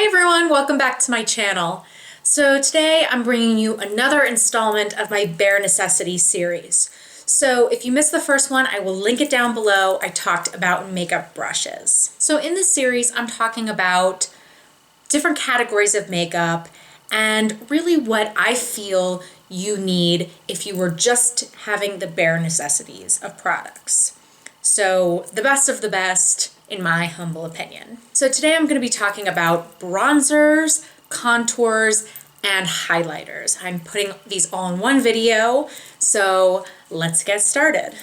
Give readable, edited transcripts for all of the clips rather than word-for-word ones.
Hi everyone, welcome back to my channel. So today I'm bringing you another installment of my Bare Necessities series. So if you missed the first one, I will link it down below. I talked about makeup brushes. So in this series, I'm talking about different categories of makeup and really what I feel you need if you were just having the bare necessities of products. So the best of the best, in my humble opinion. So today I'm going to be talking about bronzers, contours, and highlighters. I'm putting these all in one video, so let's get started.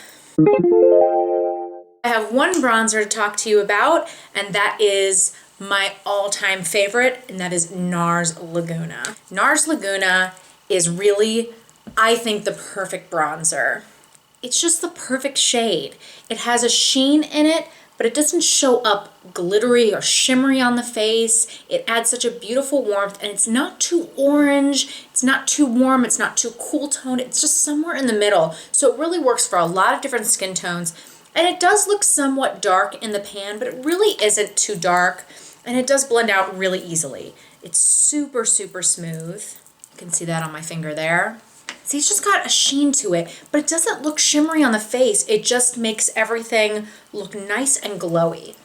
I have one bronzer to talk to you about, and that is my all-time favorite, and that is NARS Laguna. NARS Laguna is really, I think, the perfect bronzer. It's just the perfect shade. It has a sheen in it, but it doesn't show up glittery or shimmery on the face. It adds such a beautiful warmth, and it's not too orange, it's not too warm, it's not too cool toned, it's just somewhere in the middle. So it really works for a lot of different skin tones. And it does look somewhat dark in the pan, but it really isn't too dark, and it does blend out really easily. It's super, super smooth. You can see that on my finger there. See, it's just got a sheen to it, but it doesn't look shimmery on the face. It just makes everything look nice and glowy.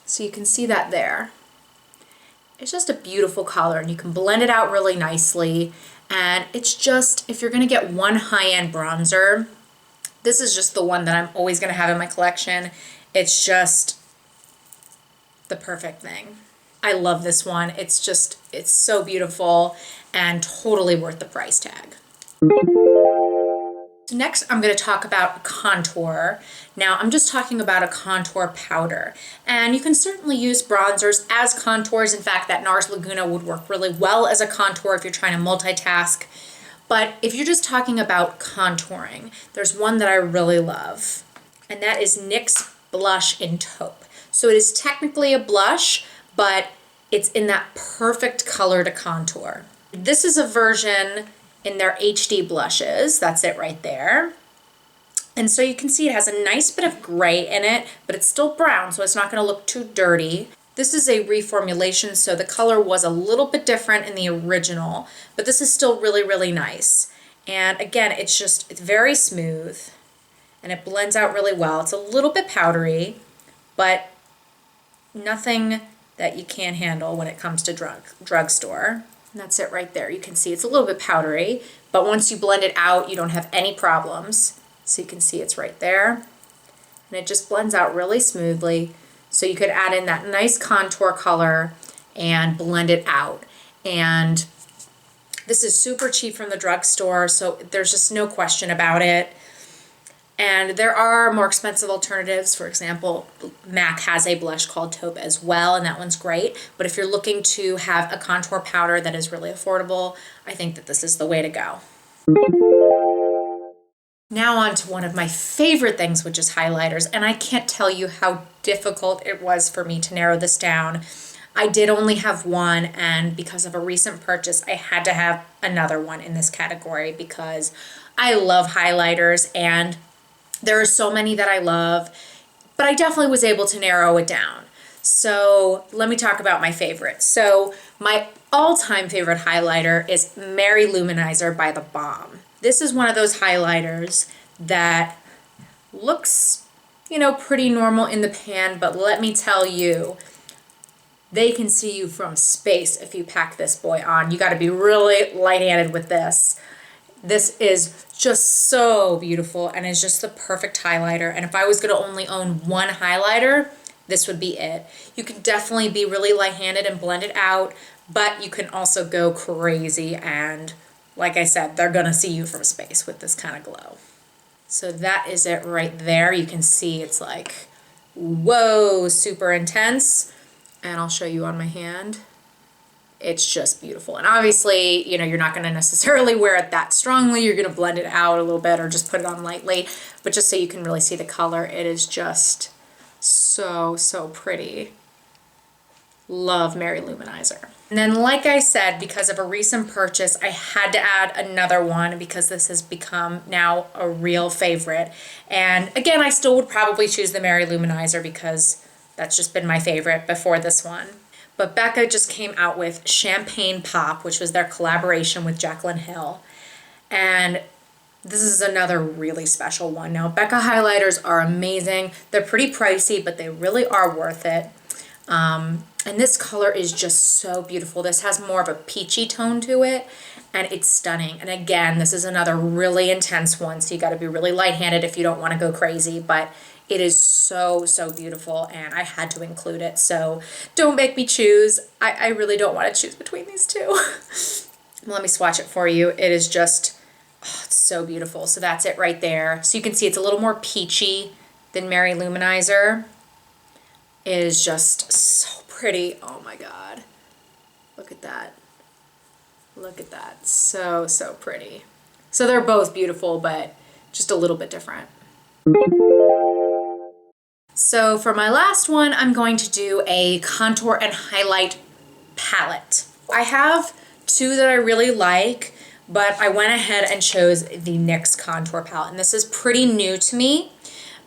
So you can see that there. It's just a beautiful color, and you can blend it out really nicely. And it's just, if you're gonna get one high-end bronzer, this is just the one that I'm always gonna have in my collection. It's just the perfect thing. I love this one. It's so beautiful and totally worth the price tag. So next, I'm going to talk about contour. Now, I'm just talking about a contour powder. And you can certainly use bronzers as contours. In fact, that NARS Laguna would work really well as a contour if you're trying to multitask. But if you're just talking about contouring, there's one that I really love, and that is Nyx Blush in Taupe. So it is technically a blush, but it's in that perfect color to contour. This is a version in their HD blushes. That's it right there. And so you can see it has a nice bit of gray in it, but it's still brown, so it's not going to look too dirty. This is a reformulation, so the color was a little bit different in the original, but this is still really, really nice. And again, it's very smooth, and it blends out really well. It's a little bit powdery, but nothing that you can't handle when it comes to drugstore. And that's it right there. You can see it's a little bit powdery, but once you blend it out, you don't have any problems. So you can see it's right there. And it just blends out really smoothly. So you could add in that nice contour color and blend it out. And this is super cheap from the drugstore, so there's just no question about it. And there are more expensive alternatives. For example, MAC has a blush called Taupe as well, and that one's great. But if you're looking to have a contour powder that is really affordable, I think that this is the way to go. Now on to one of my favorite things, which is highlighters. And I can't tell you how difficult it was for me to narrow this down. I did only have one, and because of a recent purchase, I had to have another one in this category because I love highlighters, and there are so many that I love, but I definitely was able to narrow it down. So let me talk about my favorites. So my all-time favorite highlighter is Mary-Lou Manizer by theBalm. This is one of those highlighters that looks, pretty normal in the pan, but let me tell you, they can see you from space if you pack this boy on. You got to be really light-handed with this. This is just so beautiful and is just the perfect highlighter. And if I was going to only own one highlighter, this would be it. You can definitely be really light-handed and blend it out, but you can also go crazy, and like I said, they're going to see you from space with this kind of glow. So that is it right there. You can see it's like, whoa, super intense. And I'll show you on my hand. It's just beautiful. And obviously, you're not going to necessarily wear it that strongly. You're going to blend it out a little bit or just put it on lightly. But just so you can really see the color, it is just so, so pretty. Love Mary-Lou Manizer. And then, like I said, because of a recent purchase, I had to add another one because this has become now a real favorite. And again, I still would probably choose the Mary-Lou Manizer because that's just been my favorite before this one. but BECCA just came out with Champagne Pop, which was their collaboration with Jaclyn Hill. And this is another really special one. Now, BECCA highlighters are amazing. They're pretty pricey, but they really are worth it. And this color is just so beautiful. This has more of a peachy tone to it, and it's stunning. And again, this is another really intense one, so you gotta be really light-handed if you don't wanna go crazy, but it is so, so beautiful, and I had to include it, so don't make me choose. I really don't wanna choose between these two. Let me swatch it for you. It is just, oh, it's so beautiful. So that's it right there. So you can see it's a little more peachy than Mary-Lou Manizer. It is just so pretty. Oh my God. Look at that. Look at that. So, so pretty. So they're both beautiful, but just a little bit different. So for my last one, I'm going to do a contour and highlight palette. I have two that I really like, but I went ahead and chose the NYX contour palette. And this is pretty new to me,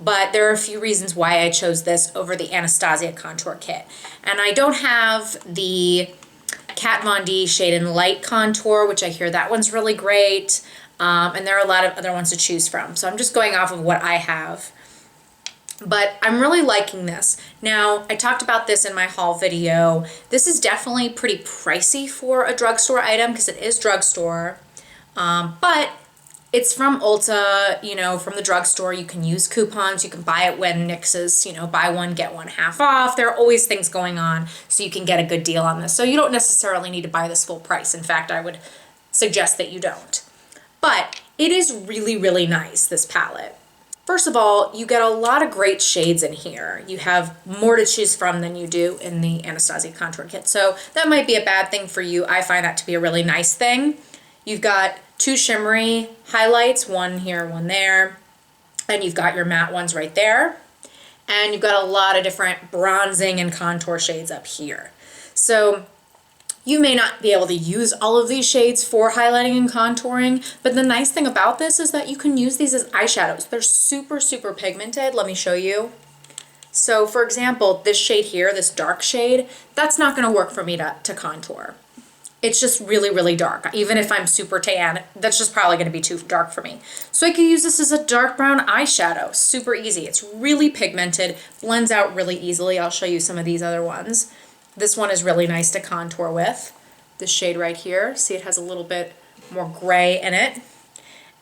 but there are a few reasons why I chose this over the Anastasia contour kit. And I don't have the Kat Von D Shade and Light contour, which I hear that one's really great. And there are a lot of other ones to choose from. So I'm just going off of what I have. But I'm really liking this. Now, I talked about this in my haul video. This is definitely pretty pricey for a drugstore item because it is drugstore. But it's from Ulta, you know, from the drugstore. You can use coupons. You can buy it when NYX is, you know, buy one, get one half off. There are always things going on, so you can get a good deal on this. So you don't necessarily need to buy this full price. In fact, I would suggest that you don't. But it is really, really nice, this palette. First of all, you get a lot of great shades in here. You have more to choose from than you do in the Anastasia contour kit. So that might be a bad thing for you. I find that to be a really nice thing. You've got two shimmery highlights, one here, one there, and you've got your matte ones right there. And you've got a lot of different bronzing and contour shades up here. So you may not be able to use all of these shades for highlighting and contouring, but the nice thing about this is that you can use these as eyeshadows. They're super, super pigmented. Let me show you. So for example, this shade here, this dark shade, that's not gonna work for me to contour. It's just really, really dark. Even if I'm super tan, that's just probably gonna be too dark for me. So I could use this as a dark brown eyeshadow, super easy. It's really pigmented, blends out really easily. I'll show you some of these other ones. This one is really nice to contour with. This shade right here, see it has a little bit more gray in it.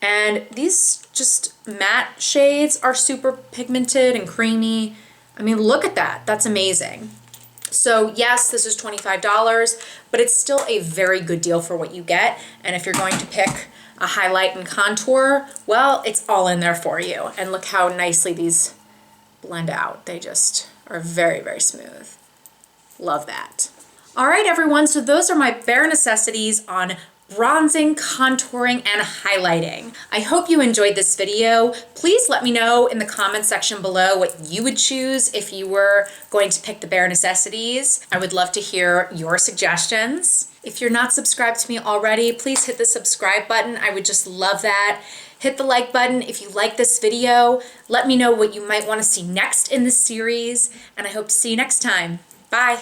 And these just matte shades are super pigmented and creamy. I mean, look at that, that's amazing. So yes, this is $25, but it's still a very good deal for what you get. And if you're going to pick a highlight and contour, well, it's all in there for you. And look how nicely these blend out. They just are very, very smooth. Love that. All right, everyone, so those are my bare necessities on bronzing, contouring, and highlighting. I hope you enjoyed this video. Please let me know in the comments section below what you would choose if you were going to pick the bare necessities. I would love to hear your suggestions. If you're not subscribed to me already, please hit the subscribe button. I would just love that. Hit the like button if you like this video. Let me know what you might want to see next in this series, and I hope to see you next time. Bye.